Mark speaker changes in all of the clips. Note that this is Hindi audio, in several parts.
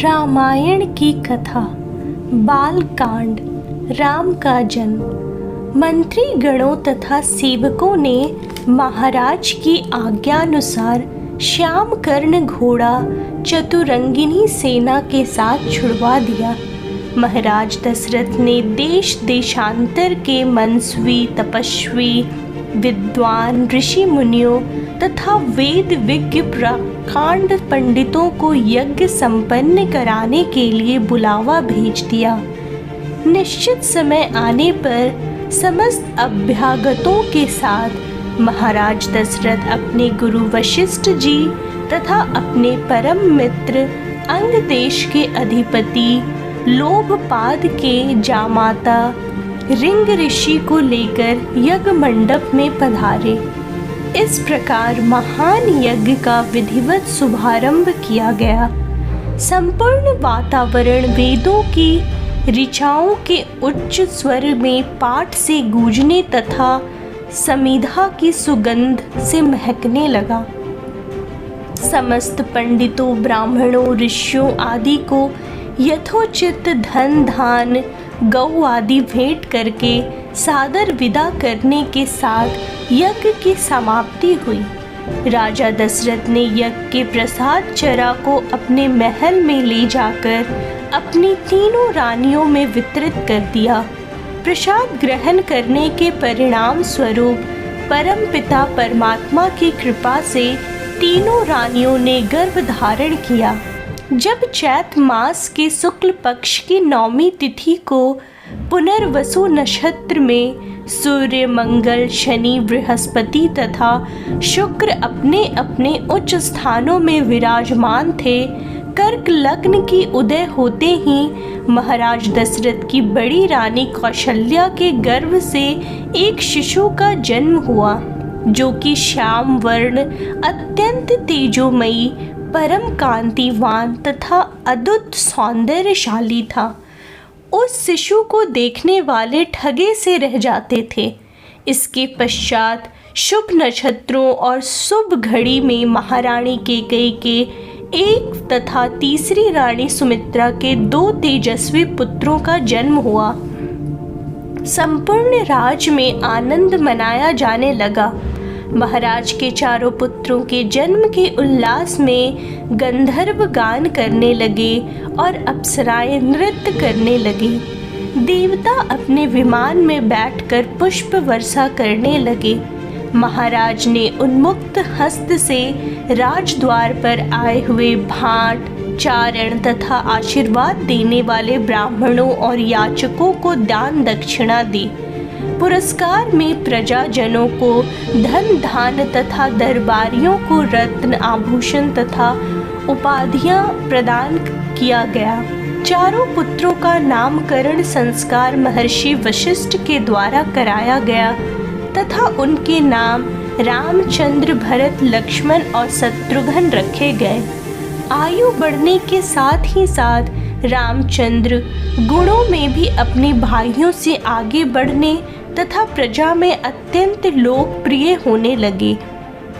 Speaker 1: रामायण की कथा। बालकांड। राम का जन्म। मंत्री गणों तथा सेवकों ने महाराज की आज्ञानुसार श्याम कर्ण घोड़ा चतुरंगिनी सेना के साथ छुड़वा दिया। महाराज दशरथ ने देश देशांतर के मनस्वी, तपस्वी, विद्वान, ऋषि मुनियों तथा वेद विज्ञ प्रकांड पंडितों को यज्ञ संपन्न कराने के लिए बुलावा भेज दिया। निश्चित समय आने पर समस्त अभ्यागतों के साथ महाराज दशरथ अपने गुरु वशिष्ठ जी तथा अपने परम मित्र अंग देश के अधिपति लोभपाद के जामाता रिंग ऋषि को लेकर यज्ञ मंडप में पधारे। इस प्रकार महान यज्ञ का विधिवत शुभारंभ किया गया। संपूर्ण वातावरण वेदों की ऋचाओं के उच्च स्वर में पाठ से गूंजने तथा समिधा की सुगंध से महकने लगा। समस्त पंडितों, ब्राह्मणों, ऋषियों आदि को यथोचित धन धान गौ आदि भेंट करके सादर विदा करने के साथ यज्ञ की समाप्ति हुई। राजा दशरथ ने यज्ञ के प्रसाद चरा को अपने महल में ले जाकर अपनी तीनों रानियों में वितरित कर दिया। प्रसाद ग्रहण करने के परिणाम स्वरूप परमपिता परमात्मा की कृपा से तीनों रानियों ने गर्भ धारण किया। जब चैत मास के शुक्ल पक्ष की 9वीं तिथि को पुनर्वसु नक्षत्र में सूर्य, मंगल, शनि, बृहस्पति तथा शुक्र अपने अपने उच्च स्थानों में विराजमान थे, कर्क लग्न की उदय होते ही महाराज दशरथ की बड़ी रानी कौशल्या के गर्भ से एक शिशु का जन्म हुआ, जो कि श्याम वर्ण, अत्यंत तेजोमयी, परम कांतिवान तथा अद्भुत सौंदर्यशाली था। उस शिशु को देखने वाले ठगे से रह जाते थे। इसके पश्चात शुभ नक्षत्रों और शुभ घड़ी में महारानी कैकेयी के एक तथा तीसरी रानी सुमित्रा के 2 तेजस्वी पुत्रों का जन्म हुआ। संपूर्ण राज्य में आनंद मनाया जाने लगा। महाराज के चारों पुत्रों के जन्म के उल्लास में गंधर्व गान करने लगे और अप्सराएं नृत्य करने लगी। देवता अपने विमान में बैठकर पुष्प वर्षा करने लगे। महाराज ने उन्मुक्त हस्त से राजद्वार पर आए हुए भाट, चारण तथा आशीर्वाद देने वाले ब्राह्मणों और याचकों को दान दक्षिणा दी। पुरस्कार में प्रजाजनों को धन धान तथा दरबारियों को रत्न, आभूषण तथा उपाधियां प्रदान किया गया। चारों पुत्रों का नामकरण संस्कार महर्षि वशिष्ठ के द्वारा कराया गया तथा उनके नाम रामचंद्र, भरत, लक्ष्मण और शत्रुघ्न रखे गए। आयु बढ़ने के साथ ही साथ रामचंद्र गुणों में भी अपने भाइयों से आगे बढ़ने तथा प्रजा में अत्यंत लोकप्रिय होने लगे।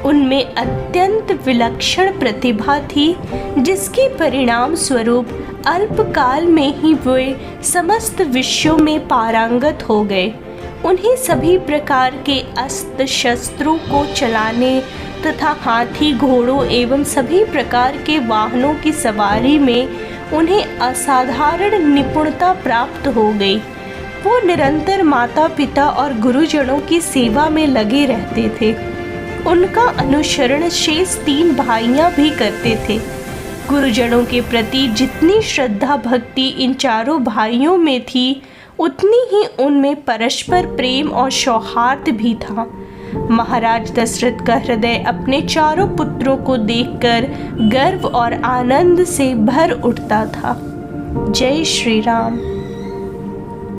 Speaker 1: उनमें अत्यंत विलक्षण प्रतिभा थी, जिसके परिणाम स्वरूप अल्पकाल में ही वे समस्त विषयों में पारंगत हो गए। उन्हें सभी प्रकार के अस्त्र शस्त्रों को चलाने तथा हाथी, घोड़ों एवं सभी प्रकार के वाहनों की सवारी में उन्हें असाधारण निपुणता प्राप्त हो गई। वो निरंतर माता पिता और गुरुजनों की सेवा में लगे रहते थे। उनका अनुसरण शेष 3 भाइयां भी करते थे। गुरुजनों के प्रति जितनी श्रद्धा भक्ति इन चारों भाइयों में थी, उतनी ही उनमें परस्पर प्रेम और सौहार्द भी था। महाराज दशरथ का हृदय अपने चारों पुत्रों को देखकर गर्व और आनंद से भर उठता था। जय श्री राम।